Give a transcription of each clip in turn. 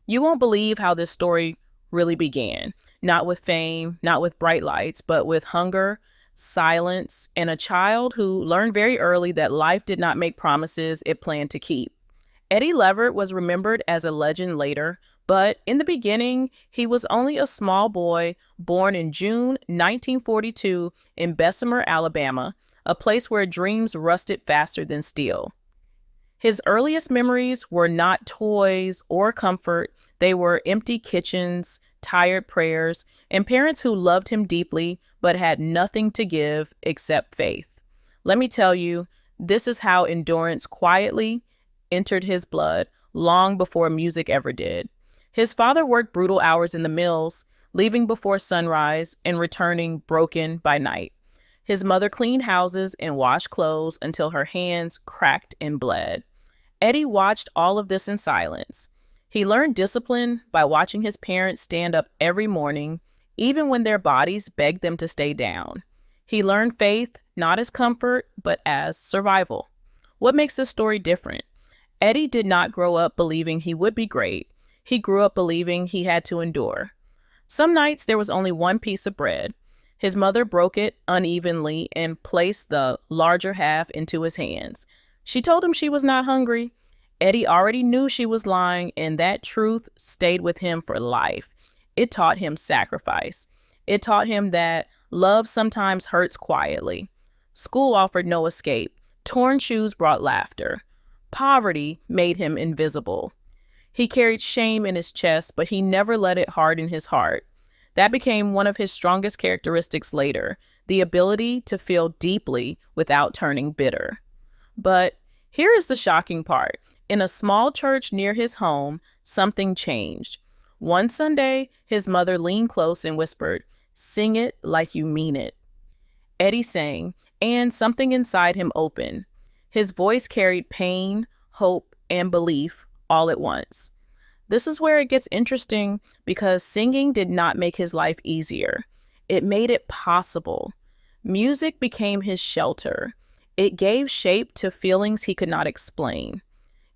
You won't believe how this story really began. Not with fame, not with bright lights, but with hunger, silence, and a child who learned very early that life did not make promises it planned to keep. Eddie Levert was remembered as a legend later, but in the beginning, he was only a small boy born in June 1942 in Bessemer, Alabama, a place where dreams rusted faster than steel. His earliest memories were not toys or comfort. They were empty kitchens, tired prayers, and parents who loved him deeply but had nothing to give except faith. Let me tell you, this is how endurance quietly entered his blood long before music ever did. His father worked brutal hours in the mills, leaving before sunrise and returning broken by night. His mother cleaned houses and washed clothes until her hands cracked and bled. Eddie watched all of this in silence. He learned discipline by watching his parents stand up every morning, even when their bodies begged them to stay down. He learned faith not as comfort, but as survival. What makes this story different? Eddie did not grow up believing he would be great. He grew up believing he had to endure. Some nights there was only one piece of bread. His mother broke it unevenly and placed the larger half into his hands. She told him she was not hungry. Eddie already knew she was lying, and that truth stayed with him for life. It taught him sacrifice. It taught him that love sometimes hurts quietly. School offered no escape. Torn shoes brought laughter. Poverty made him invisible. He carried shame in his chest, but he never let it harden his heart. That became one of his strongest characteristics later, the ability to feel deeply without turning bitter. But here is the shocking part. In a small church near his home, something changed. One Sunday, his mother leaned close and whispered, "Sing it like you mean it." Eddie sang, and something inside him opened. His voice carried pain, hope, and belief all at once. This is where it gets interesting because singing did not make his life easier. It made it possible. Music became his shelter. It gave shape to feelings he could not explain.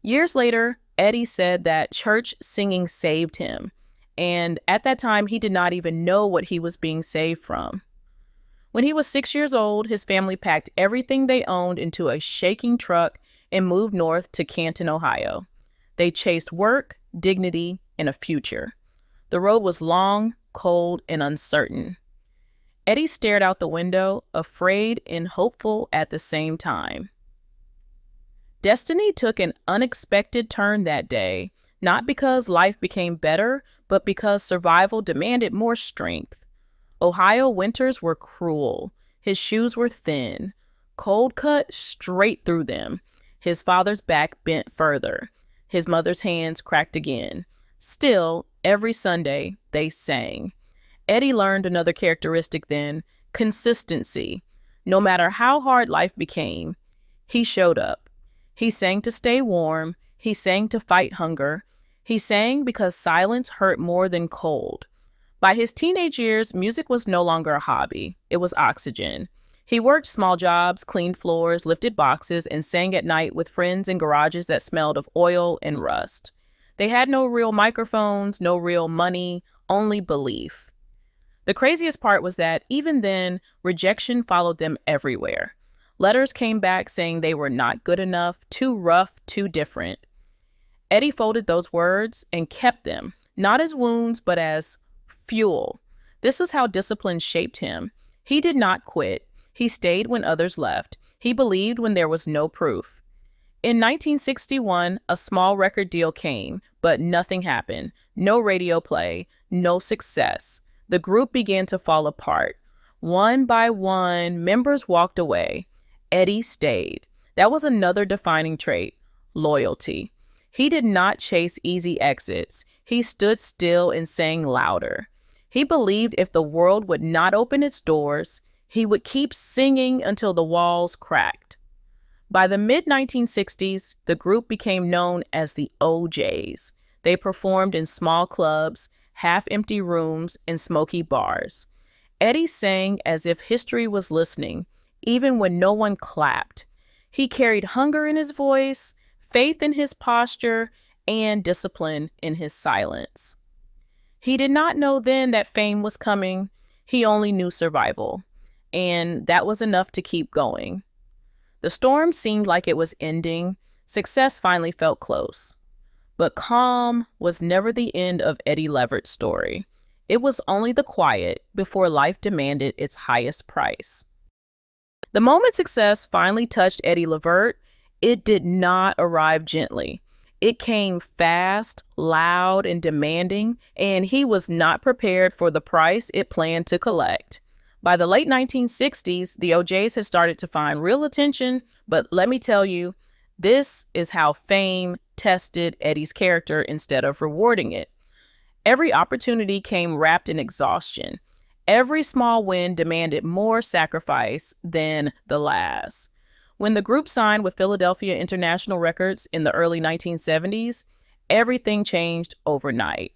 Years later, Eddie said that church singing saved him. And at that time, he did not even know what he was being saved from. When he was 6 years old, his family packed everything they owned into a shaking truck and moved north to Canton, Ohio. They chased work, dignity, and a future. The road was long, cold, and uncertain. Eddie stared out the window, afraid and hopeful at the same time. Destiny took an unexpected turn that day, not because life became better, but because survival demanded more strength. Ohio winters were cruel. His shoes were thin, cold cut straight through them. His father's back bent further. His mother's hands cracked again. Still, every Sunday, they sang. Eddie learned another characteristic then, consistency. No matter how hard life became, he showed up. He sang to stay warm. He sang to fight hunger. He sang because silence hurt more than cold. By his teenage years, music was no longer a hobby. It was oxygen. He worked small jobs, cleaned floors, lifted boxes, and sang at night with friends in garages that smelled of oil and rust. They had no real microphones, no real money, only belief. The craziest part was that even then, rejection followed them everywhere. Letters came back saying they were not good enough, too rough, too different. Eddie folded those words and kept them, not as wounds, but as fuel. This is how discipline shaped him. He did not quit. He stayed when others left. He believed when there was no proof. In 1961, a small record deal came, but nothing happened. No radio play, no success. The group began to fall apart. One by one, members walked away. Eddie stayed. That was another defining trait, loyalty. He did not chase easy exits. He stood still and sang louder. He believed if the world would not open its doors, he would keep singing until the walls cracked. By the mid-1960s, the group became known as the OJs. They performed in small clubs, half-empty rooms, and smoky bars. Eddie sang as if history was listening, even when no one clapped. He carried hunger in his voice, faith in his posture, and discipline in his silence. He did not know then that fame was coming. He only knew survival, and that was enough to keep going. The storm seemed like it was ending. Success finally felt close. But calm was never the end of Eddie Levert's story. It was only the quiet before life demanded its highest price. The moment success finally touched Eddie Levert, it did not arrive gently. It came fast, loud, and demanding, and he was not prepared for the price it planned to collect. By the late 1960s, the OJs had started to find real attention, but let me tell you, this is how fame tested Eddie's character instead of rewarding it. Every opportunity came wrapped in exhaustion. Every small win demanded more sacrifice than the last. When the group signed with Philadelphia International Records in the early 1970s, everything changed overnight.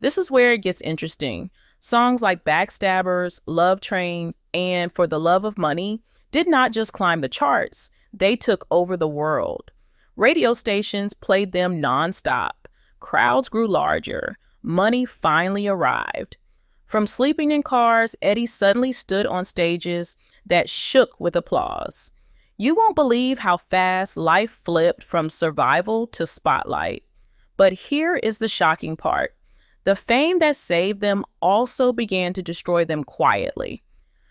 This is where it gets interesting. Songs like Backstabbers, Love Train, and For the Love of Money did not just climb the charts, they took over the world. Radio stations played them nonstop. Crowds grew larger. Money finally arrived. From sleeping in cars, Eddie suddenly stood on stages that shook with applause. You won't believe how fast life flipped from survival to spotlight. But here is the shocking part. The fame that saved them also began to destroy them quietly.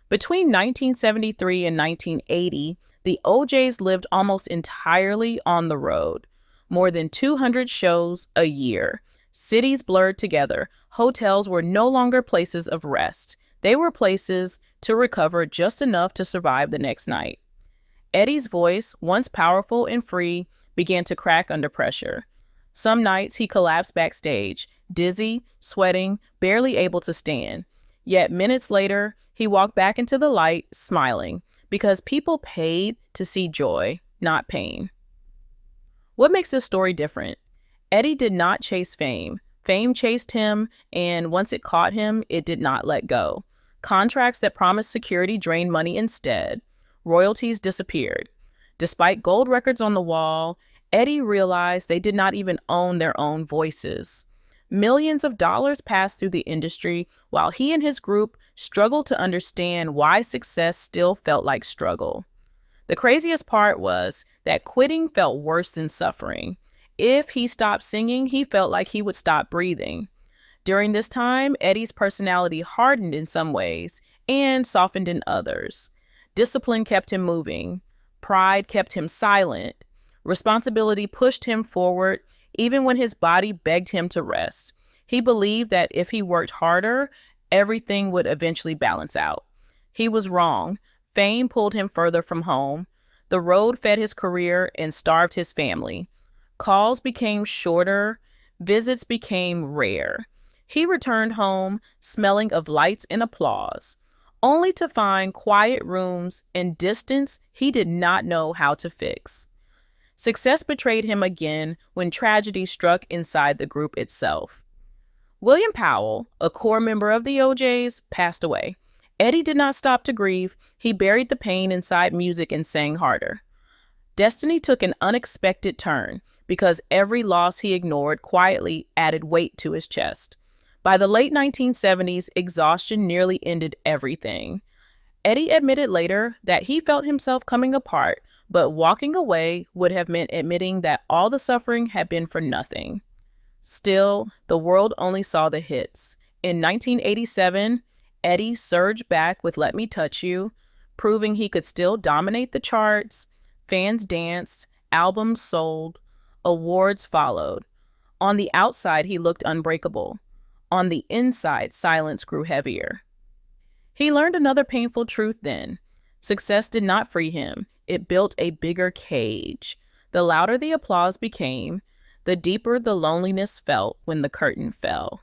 Between 1973 and 1980, the OJs lived almost entirely on the road. More than 200 shows a year. Cities blurred together. Hotels were no longer places of rest. They were places to recover just enough to survive the next night. Eddie's voice, once powerful and free, began to crack under pressure. Some nights he collapsed backstage, dizzy, sweating, barely able to stand. Yet minutes later, he walked back into the light, smiling, because people paid to see joy, not pain. What makes this story different? Eddie did not chase fame. Fame chased him, and once it caught him, it did not let go. Contracts that promised security drained money instead. Royalties disappeared. Despite gold records on the wall, Eddie realized they did not even own their own voices. Millions of dollars passed through the industry while he and his group struggled to understand why success still felt like struggle. The craziest part was that quitting felt worse than suffering. If he stopped singing, he felt like he would stop breathing. During this time, Eddie's personality hardened in some ways and softened in others. Discipline kept him moving. Pride kept him silent. Responsibility pushed him forward, even when his body begged him to rest. He believed that if he worked harder, everything would eventually balance out. He was wrong. Fame pulled him further from home. The road fed his career and starved his family. Calls became shorter. Visits became rare. He returned home, smelling of lights and applause, only to find quiet rooms and distance he did not know how to fix. Success betrayed him again when tragedy struck inside the group itself. William Powell, a core member of the OJs, passed away. Eddie did not stop to grieve. He buried the pain inside music and sang harder. Destiny took an unexpected turn because every loss he ignored quietly added weight to his chest. By the late 1970s, exhaustion nearly ended everything. Eddie admitted later that he felt himself coming apart, but walking away would have meant admitting that all the suffering had been for nothing. Still, the world only saw the hits. In 1987, Eddie surged back with Let Me Touch You, proving he could still dominate the charts. Fans danced, albums sold, awards followed. On the outside, he looked unbreakable. On the inside, silence grew heavier. He learned another painful truth then. Success did not free him. It built a bigger cage. The louder the applause became, the deeper the loneliness felt when the curtain fell.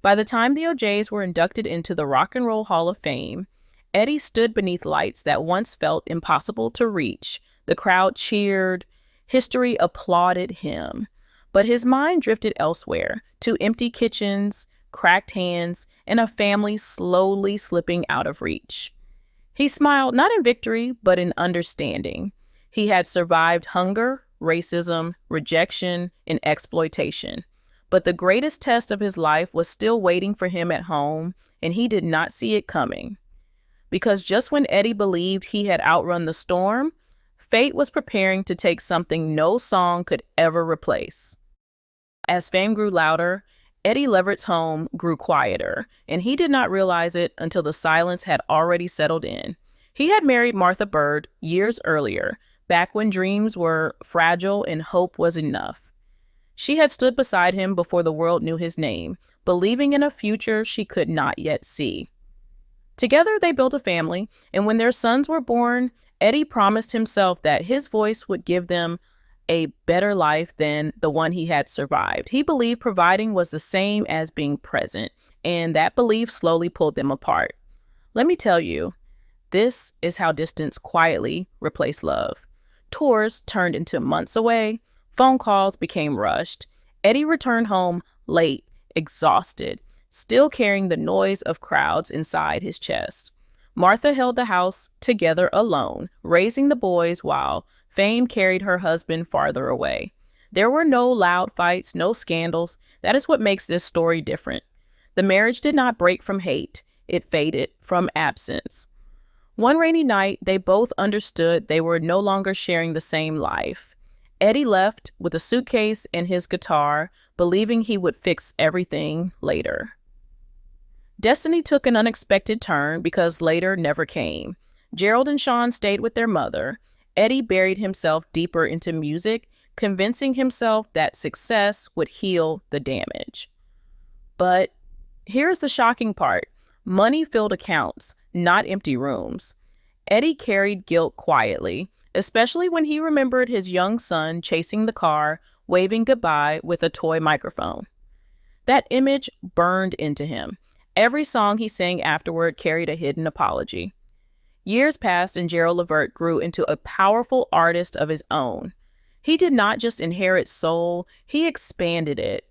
By the time the OJs were inducted into the Rock and Roll Hall of Fame, Eddie stood beneath lights that once felt impossible to reach. The crowd cheered. History applauded him. But his mind drifted elsewhere, to empty kitchens, cracked hands, and a family slowly slipping out of reach. He smiled not in victory, but in understanding. He had survived hunger, racism, rejection, and exploitation. But the greatest test of his life was still waiting for him at home, and he did not see it coming. Because just when Eddie believed he had outrun the storm, fate was preparing to take something no song could ever replace. As fame grew louder, Eddie Levert's home grew quieter, and he did not realize it until the silence had already settled in. He had married Martha Bird years earlier, back when dreams were fragile and hope was enough. She had stood beside him before the world knew his name, believing in a future she could not yet see. Together, they built a family, and when their sons were born, Eddie promised himself that his voice would give them a better life than the one he had survived. He believed providing was the same as being present, and that belief slowly pulled them apart. Let me tell you, this is how distance quietly replaced love. Tours turned into months away. Phone calls became rushed. Eddie returned home late, exhausted, still carrying the noise of crowds inside his chest. Martha held the house together alone, raising the boys while Fame carried her husband farther away. There were no loud fights, no scandals. That is what makes this story different. The marriage did not break from hate. It faded from absence. One rainy night, they both understood they were no longer sharing the same life. Eddie left with a suitcase and his guitar, believing he would fix everything later. Destiny took an unexpected turn because later never came. Gerald and Sean stayed with their mother. Eddie buried himself deeper into music, convincing himself that success would heal the damage. But here's the shocking part. Money filled accounts, not empty rooms. Eddie carried guilt quietly, especially when he remembered his young son chasing the car, waving goodbye with a toy microphone. That image burned into him. Every song he sang afterward carried a hidden apology. Years passed and Gerald Levert grew into a powerful artist of his own. He did not just inherit soul, he expanded it.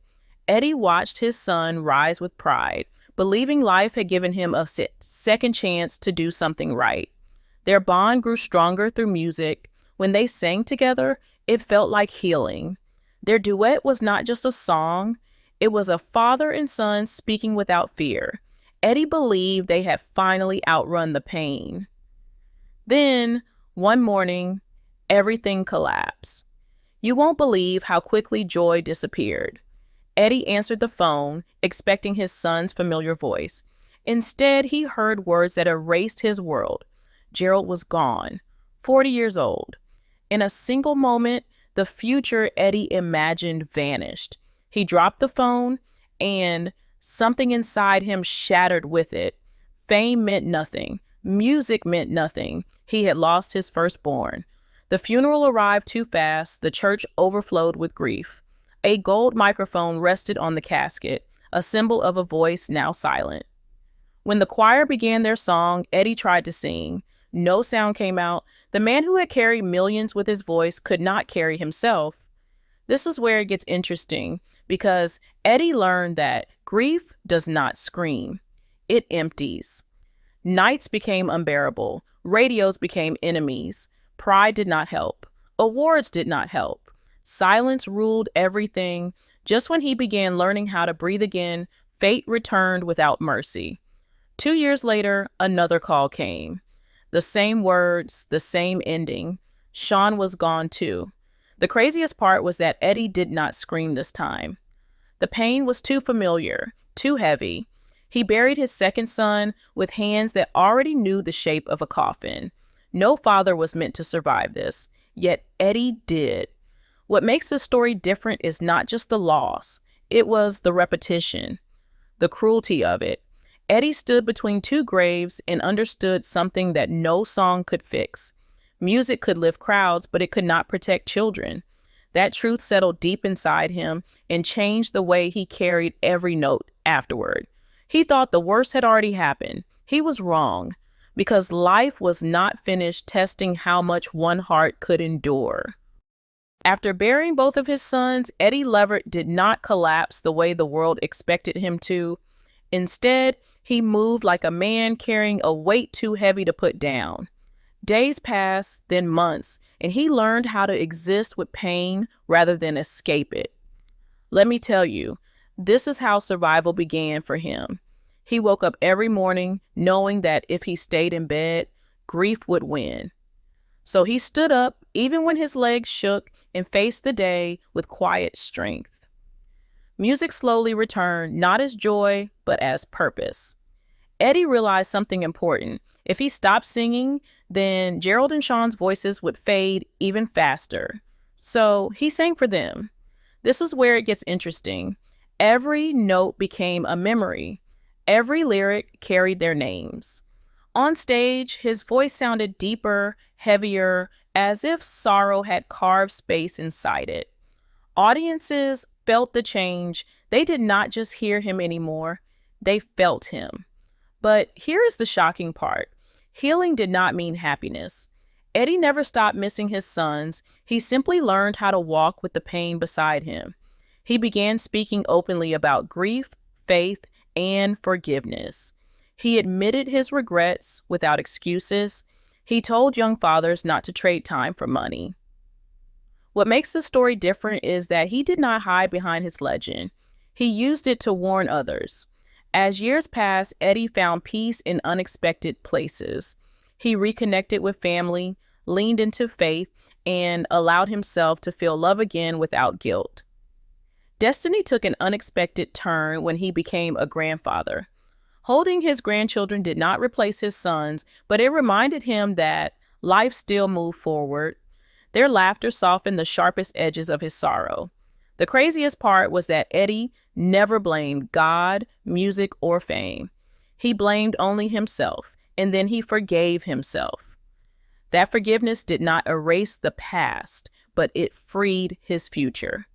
Eddie watched his son rise with pride, believing life had given him a second chance to do something right. Their bond grew stronger through music. When they sang together, it felt like healing. Their duet was not just a song, it was a father and son speaking without fear. Eddie believed they had finally outrun the pain. Then, one morning, everything collapsed. You won't believe how quickly joy disappeared. Eddie answered the phone, expecting his son's familiar voice. Instead, he heard words that erased his world. Gerald was gone, 40 years old. In a single moment, the future Eddie imagined vanished. He dropped the phone, and something inside him shattered with it. Fame meant nothing. Music meant nothing. He had lost his firstborn. The funeral arrived too fast. The church overflowed with grief. A gold microphone rested on the casket, a symbol of a voice now silent. When the choir began their song, Eddie tried to sing. No sound came out. The man who had carried millions with his voice could not carry himself. This is where it gets interesting, because Eddie learned that grief does not scream. It empties. Nights became unbearable. Radios became enemies. Pride did not help. Awards did not help. Silence ruled everything. Just when he began learning how to breathe again, fate returned without mercy. 2 years later, another call came. The same words, the same ending. Sean was gone too. The craziest part was that Eddie did not scream this time. The pain was too familiar, too heavy. He buried his second son with hands that already knew the shape of a coffin. No father was meant to survive this, yet Eddie did. What makes this story different is not just the loss, it was the repetition, the cruelty of it. Eddie stood between two graves and understood something that no song could fix. Music could lift crowds, but it could not protect children. That truth settled deep inside him and changed the way he carried every note afterward. He thought the worst had already happened. He was wrong, because life was not finished testing how much one heart could endure. After burying both of his sons, Eddie Levert did not collapse the way the world expected him to. Instead, he moved like a man carrying a weight too heavy to put down. Days passed, then months, and he learned how to exist with pain rather than escape it. Let me tell you, this is how survival began for him. He woke up every morning knowing that if he stayed in bed, grief would win. So he stood up even when his legs shook and faced the day with quiet strength. Music slowly returned, not as joy, but as purpose. Eddie realized something important. If he stopped singing, then Gerald and Sean's voices would fade even faster. So he sang for them. This is where it gets interesting. Every note became a memory. Every lyric carried their names. On stage, his voice sounded deeper, heavier, as if sorrow had carved space inside it. Audiences felt the change. They did not just hear him anymore, they felt him. But here is the shocking part. Healing did not mean happiness. Eddie never stopped missing his sons. He simply learned how to walk with the pain beside him. He began speaking openly about grief, faith, and forgiveness. He admitted his regrets without excuses. He told young fathers not to trade time for money. What makes this story different is that he did not hide behind his legend. He used it to warn others. As years passed, Eddie found peace in unexpected places. He reconnected with family, leaned into faith, and allowed himself to feel love again without guilt. Destiny took an unexpected turn when he became a grandfather. Holding his grandchildren did not replace his sons, but it reminded him that life still moved forward. Their laughter softened the sharpest edges of his sorrow. The craziest part was that Eddie never blamed God, music, or fame. He blamed only himself, and then he forgave himself. That forgiveness did not erase the past, but it freed his future.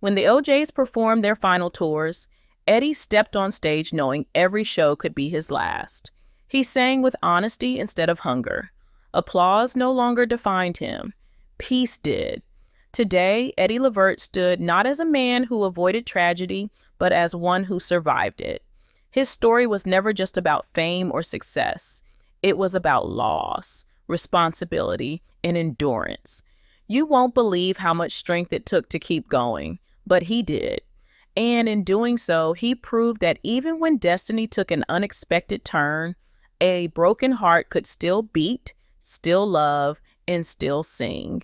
When the OJs performed their final tours, Eddie stepped on stage knowing every show could be his last. He sang with honesty instead of hunger. Applause no longer defined him. Peace did. Today, Eddie Levert stood not as a man who avoided tragedy, but as one who survived it. His story was never just about fame or success. It was about loss, responsibility, and endurance. You won't believe how much strength it took to keep going, but he did. And in doing so, he proved that even when destiny took an unexpected turn, a broken heart could still beat, still love, and still sing.